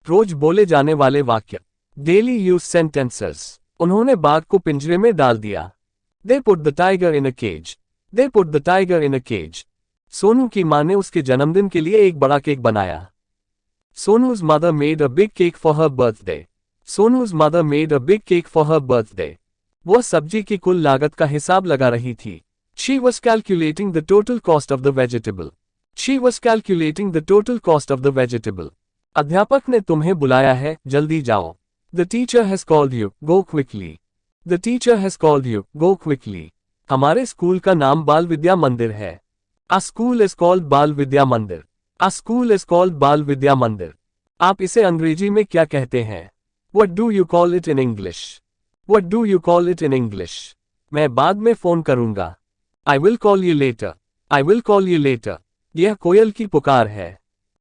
रोज बोले जाने वाले वाक्य, डेली यूज सेंटेंसेस। उन्होंने बाघ को पिंजरे में डाल दिया। They put the tiger in a cage. They put the tiger in a cage. Sonu की मां ने उसके जन्मदिन के लिए एक बड़ा केक बनाया। Sonu's mother made a big cake for her birthday. Sonu's mother made a big cake for her birthday. वह सब्जी की कुल लागत का हिसाब लगा रही थी। She was calculating the total cost of the vegetable. She was calculating the total cost of the vegetable. अध्यापक ने तुम्हें बुलाया है, जल्दी जाओ। The teacher has called you, go quickly. The teacher has called you, go quickly. हमारे school का नाम बाल विद्या मंदिर है। A school is called बाल विद्या मंदिर। A school is called बाल विद्या मंदिर। आप इसे अंग्रेजी में क्या कहते हैं? What do you call it in English? What do you call it in English? मैं बाद में फोन करूंगा। I will call you later. I will call you later. यह कोयल की पुकार है।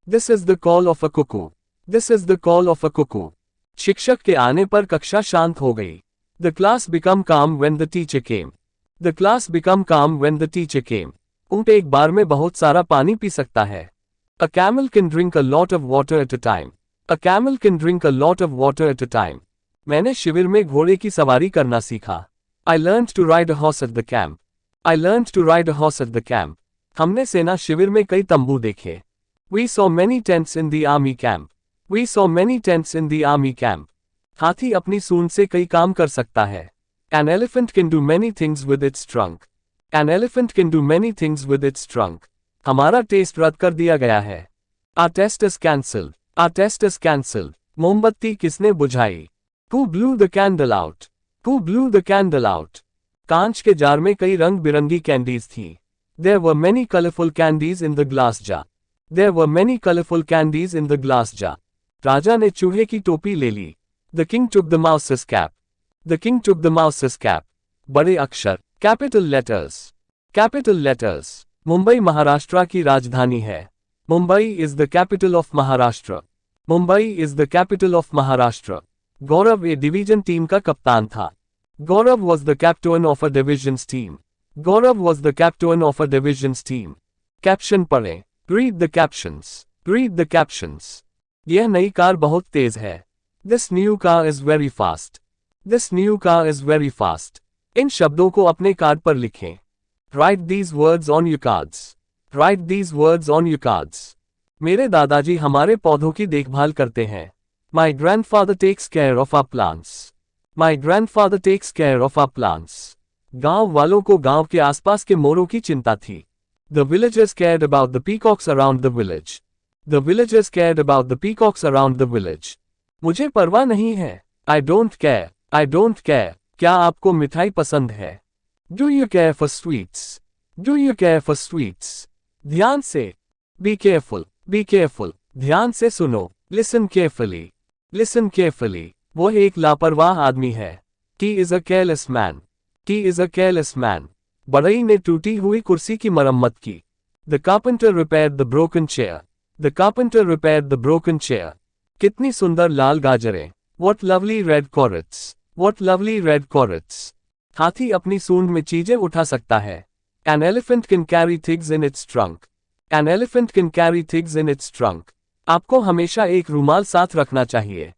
This is the call of a cuckoo. This is the call of a cuckoo. शिक्षक के आने पर कक्षा शांत हो गई। The class became calm when the teacher came. The class became calm when the teacher came. ऊंट एक बार में बहुत सारा पानी पी सकता है। A camel can drink a lot of water at a time. A camel can drink a lot of water at a time. मैंने शिविर में घोड़े की सवारी करना सीखा। I learned to ride a horse at the camp. I learned to ride a horse at the camp. हमने सेना शिविर में कई तंबू देखे। We saw many tents in the army camp. We saw many tents in the army camp. हाथी अपनी सूंड से कई काम कर सकता है। An elephant can do many things with its trunk. An elephant can do many things with its trunk. हमारा टेस्ट रद्द कर दिया गया है। Our test is cancelled. Our test is cancelled. मोमबत्ती किसने बुझाई? Who blew the candle out? Who blew the candle out? कांच के जार में कई रंग बिरंगी कैंडीज थी। There were many colorful candies in the glass jar. There were many colorful candies in the glass jar. राजा ने चूहे की टोपी ले ली। The king took the mouse's cap. The king took the mouse's cap. बड़े अक्षर, capital letters. Capital letters. Mumbai Maharashtra की राजधानी है। Mumbai is the capital of Maharashtra. Mumbai is the capital of Maharashtra. Gaurav A division team का कप्तान था। गौरव was the captain of a division's team. Gaurav was the captain of a division's team. Caption पढ़ें। Read the captions. Read the captions. यह नई car बहुत तेज है। This new car is very fast. This new car is very fast. इन शब्दों को अपने card पर लिखें। Write these words on your cards. Write these words on your cards. मेरे दादाजी हमारे पौधों की देखभाल करते हैं। My grandfather takes care of our plants. My grandfather takes care of our plants. गांव वालों को गांव के आसपास के मोरों की चिंता थी। The villagers cared about the peacocks around the village. The villagers cared about the peacocks around the village. मुझे परवाह नहीं है। I don't care. I don't care. क्या आपको मिठाई पसंद है? Do you care for sweets? Do you care for sweets? ध्यान से। Be careful. Be careful. ध्यान से सुनो। Listen carefully. Listen carefully. वो एक लापरवाह आदमी है। He is a careless man. He is a careless man. बढ़ई ने टूटी हुई कुर्सी की मरम्मत की। The carpenter repaired the broken chair. The carpenter repaired the broken chair. कितनी सुंदर लाल गाजरें। What lovely red carrots. What lovely red carrots. हाथी अपनी सूंड में चीजें उठा सकता है। An elephant can carry things in its trunk. An elephant can carry things in its trunk. आपको हमेशा एक रुमाल साथ रखना चाहिए।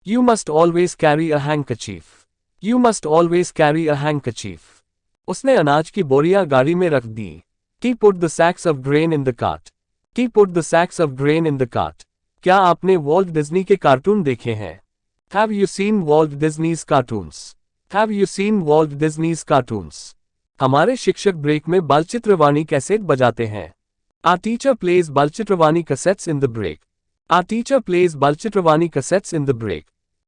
You must always carry a handkerchief. You must always carry a handkerchief. उसने अनाज की बोरियां गाड़ी में रख दी। He put the sacks of grain in the cart. He put the sacks of grain in the cart. क्या आपने वॉल्ट डिज्नी के कार्टून देखे हैं? Have you seen Walt Disney's cartoons? Have you seen Walt Disney's cartoons? हमारे शिक्षक break में बालचित्रवाणी cassette बजाते हैं। Our teacher plays बालचित्रवाणी cassettes in the break. Our teacher plays बालचित्रवाणी cassettes in the break.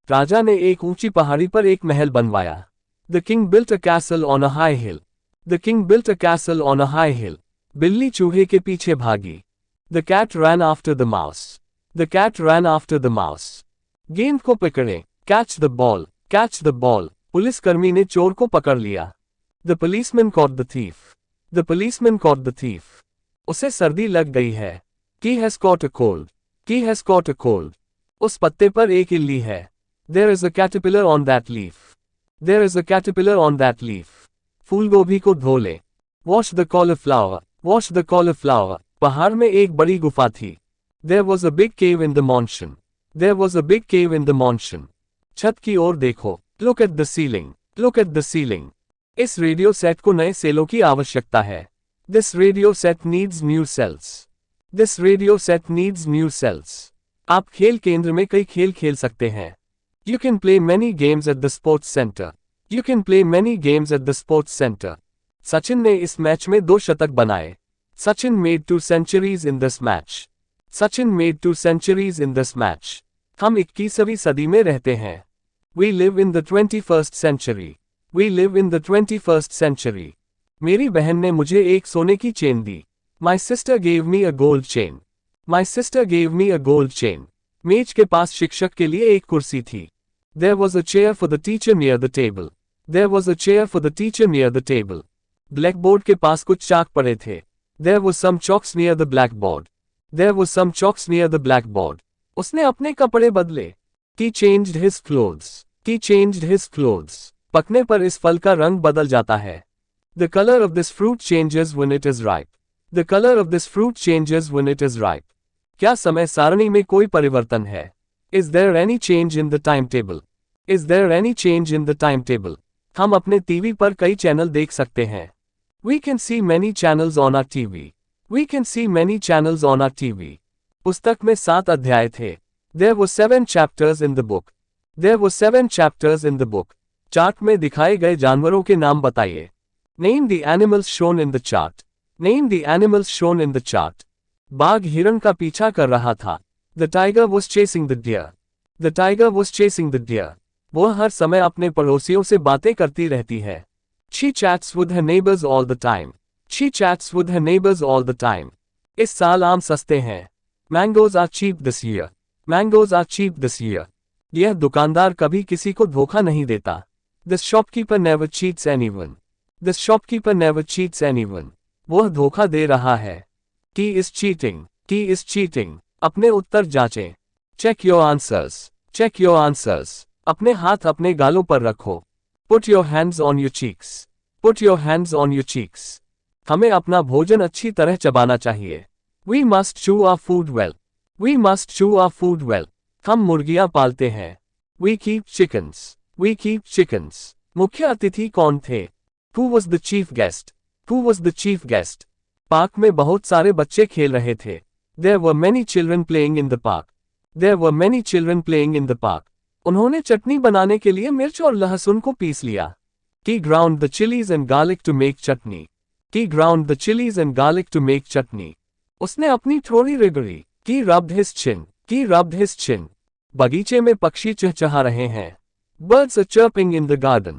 राजा ने एक ऊंची पहाड़ी पर एक महल बनवाया। The king built a castle on a high hill. The king built a castle on a high hill. बिल्ली चूहे के पीछे भागी। The cat ran after the mouse. The cat ran after the mouse. गेंद को पकड़ें। Catch the ball. Catch the ball. पुलिसकर्मी ने चोर को पकड़ लिया। The policeman caught the thief. The policeman caught the thief. उसे सर्दी लग गई है। He has caught a cold. He has caught a cold. उस पत्ते पर एक इल्ली है। There is a caterpillar on that leaf. There is a caterpillar on that leaf. फूलगोभी को धो लें। Wash the cauliflower. Wash the cauliflower. पहाड़ में एक बड़ी गुफा थी। There was a big cave in the mountain. There was a big cave in the mansion. छत की ओर देखो. Look at the ceiling. Look at the ceiling. इस रेडियो सेट को नए सेलों की आवश्यकता है. This radio set needs new cells. This radio set needs new cells. आप खेल केंद्र में कई खेल खेल सकते हैं. You can play many games at the sports center. You can play many games at the sports center. Sachin ने इस मैच में 2 शतक बनाए. Sachin made 2 centuries in this match. Sachin made 2 centuries in this match. हम 21वीं सदी में रहते हैं. We live in the 21st century. We live in the 21st century. मेरी बहन ने मुझे एक सोने की chain the. My sister gave me a gold chain. My sister gave me a gold chain. मेज के पास शिक्षक के लिए एक कुर्सी थी. There was a chair for the teacher near the table. There was a chair for the teacher near the table. Blackboard के पास कुछ चाक पड़े थे. There was some chalks near the blackboard. There was some chalks near the blackboard. उसने अपने कपड़े बदले. He changed his clothes. He changed his clothes. पकने पर इस फल का रंग बदल जाता है. The color of this fruit changes when it is ripe. The color of this fruit changes when it is ripe. क्या समय सारणी में कोई परिवर्तन है? Is there any change in the timetable? Is there any change in the timetable? हम अपने TV पर कई चैनल देख सकते हैं. We can see many channels on our TV. We can see many channels on our TV. पुस्तक में 7 अध्याय थे. There were 7 chapters in the book. There were 7 chapters in the book. Chart में दिखाए गए जानवरों के नाम बताइए. Name the animals shown in the chart. Name the animals shown in the chart. बाघ हिरण का पीछा कर रहा था. The tiger was chasing the deer. The tiger was chasing the deer. वह हर समय अपने पड़ोसियों से बातें करती रहती है. She chats with her neighbors all the time. She chats with her neighbors all the time. इस साल आम सस्ते हैं. Mangoes are cheap this year. Mangoes are cheap this year. यह दुकानदार कभी किसी को धोखा नहीं देता. This shopkeeper never cheats anyone. This shopkeeper never cheats anyone. वह धोखा दे रहा है. He is cheating. He is cheating. अपने उत्तर जांचें. Check your answers. Check your answers. अपने हाथ अपने गालों पर रखो. Put your hands on your cheeks. Put your hands on your cheeks. हमें अपना भोजन अच्छी तरह चबाना चाहिए. We must chew our food well. We must chew our food well. हम मुर्गियां पालते हैं. We keep chickens. We keep chickens. मुख्य अतिथि कौन थे? Who was the chief guest? Who was the chief guest? Park में बहुत सारे बच्चे खेल रहे थे. There were many children playing in the park. There were many children playing in the park. उन्होंने चटनी बनाने के लिए मिर्च और लहसुन को पीस लिया. He ground the chilies and garlic to make chutney. He ground the chilies and garlic to make chutney. उसने अपनी थोड़ी रगड़ी. He rubbed his chin. He rubbed his chin. बगीचे में पक्षी चहचहा रहे हैं. Birds are chirping in the garden.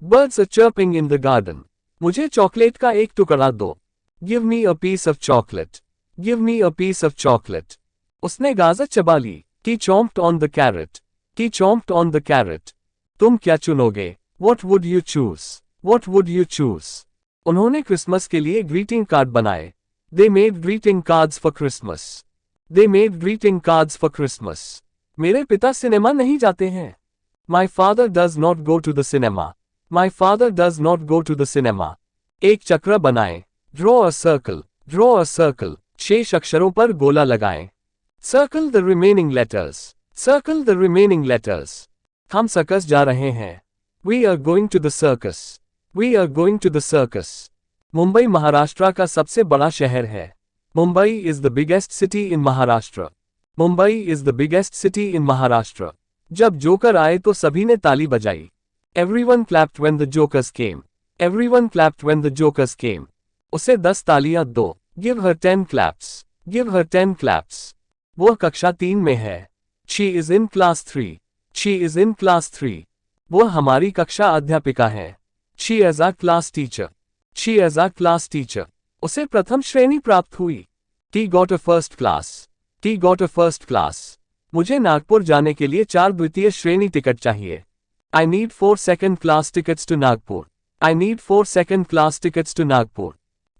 Birds are chirping in the garden. मुझे चॉकलेट का एक टुकड़ा दो. Give me a piece of chocolate. Give me a piece of chocolate. उसने गाजर चबा ली. He chomped on the carrot. He chomped on the carrot. तुम क्या चुनोगे? What would you choose? What would you choose? उन्होंने क्रिसमस के लिए greeting card बनाए. They made greeting cards for Christmas. They made greeting cards for Christmas. मेरे पिता cinema नहीं जाते हैं. My father does not go to the cinema. My father does not go to the cinema. एक चक्र बनाएं. Draw a circle. Draw a circle. शेष अक्षरों पर गोला लगाएं. Circle the remaining letters. Circle the remaining letters. हम सर्कस जा रहे हैं. We are going to the circus. We are going to the circus. Mumbai Maharashtra का सबसे बड़ा शहर है. Mumbai is the biggest city in Maharashtra. Mumbai is the biggest city in Maharashtra. जब जोकर आए तो सभी ने ताली बजाई. Everyone clapped when the jokers came. Everyone clapped when the jokers came. उसे 10 तालियां दो. Give her 10 claps. Give her 10 claps. वह कक्षा 3 में है. She is in class 3. She is in class 3. वह हमारी कक्षा अध्यापिका है. She is our class teacher. She is our class teacher. उसे प्रथम श्रेणी प्राप्त हुई. He got a first class. He got a first class. मुझे नागपुर जाने के लिए 4 द्वितीय श्रेणी टिकट चाहिए. I need 4 second class tickets to Nagpur. I need 4 second class tickets to Nagpur.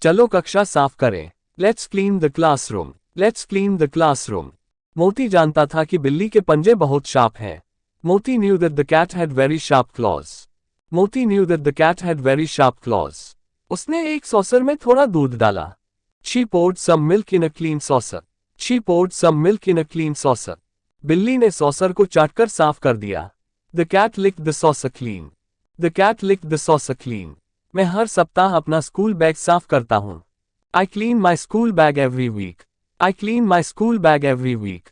चलो कक्षा साफ करें. Let's clean the classroom. Let's clean the classroom. मोती जानता था कि बिल्ली के पंजे बहुत शार्प हैं. Moti knew that the cat had very sharp claws. Moti knew that the cat had very sharp claws. उसने एक सॉसर में थोड़ा दूध डाला. She poured some milk in a clean saucer. She poured some milk in a clean saucer. बिल्ली ने saucer को चाटकर साफ कर दिया। The cat licked the saucer clean. The cat licked the saucer clean. मैं हर सप्ताह अपना स्कूल बैग साफ करता हूँ। I clean my school bag every week. I clean my school bag every week.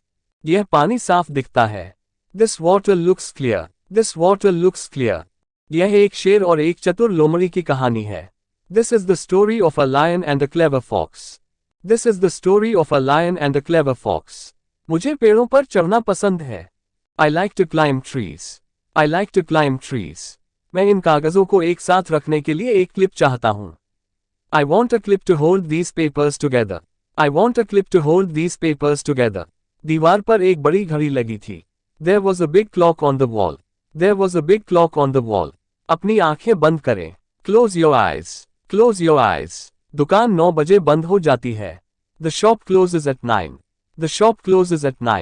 यह पानी साफ दिखता है। This water looks clear. This water looks clear. यह एक शेर और एक चतुर लोमड़ी की कहानी है। This is the story of a lion and a clever fox. This is the story of a lion and a clever fox. मुझे पेड़ों पर चढ़ना पसंद है। I like to climb trees. I like to climb trees. मैं इन कागजों को एक साथ रखने के लिए एक क्लिप चाहता हूँ। I want a clip to hold these papers together. I want a clip to hold these papers together. दीवार पर एक बड़ी घड़ी लगी थी। There was a big clock on the wall. There was a big clock on the wall. अपनी आंखें बंद करें। Close your eyes. Close your eyes. दुकान 9 बजे बंद हो जाती है। The shop closes at 9. The shop closes at 9.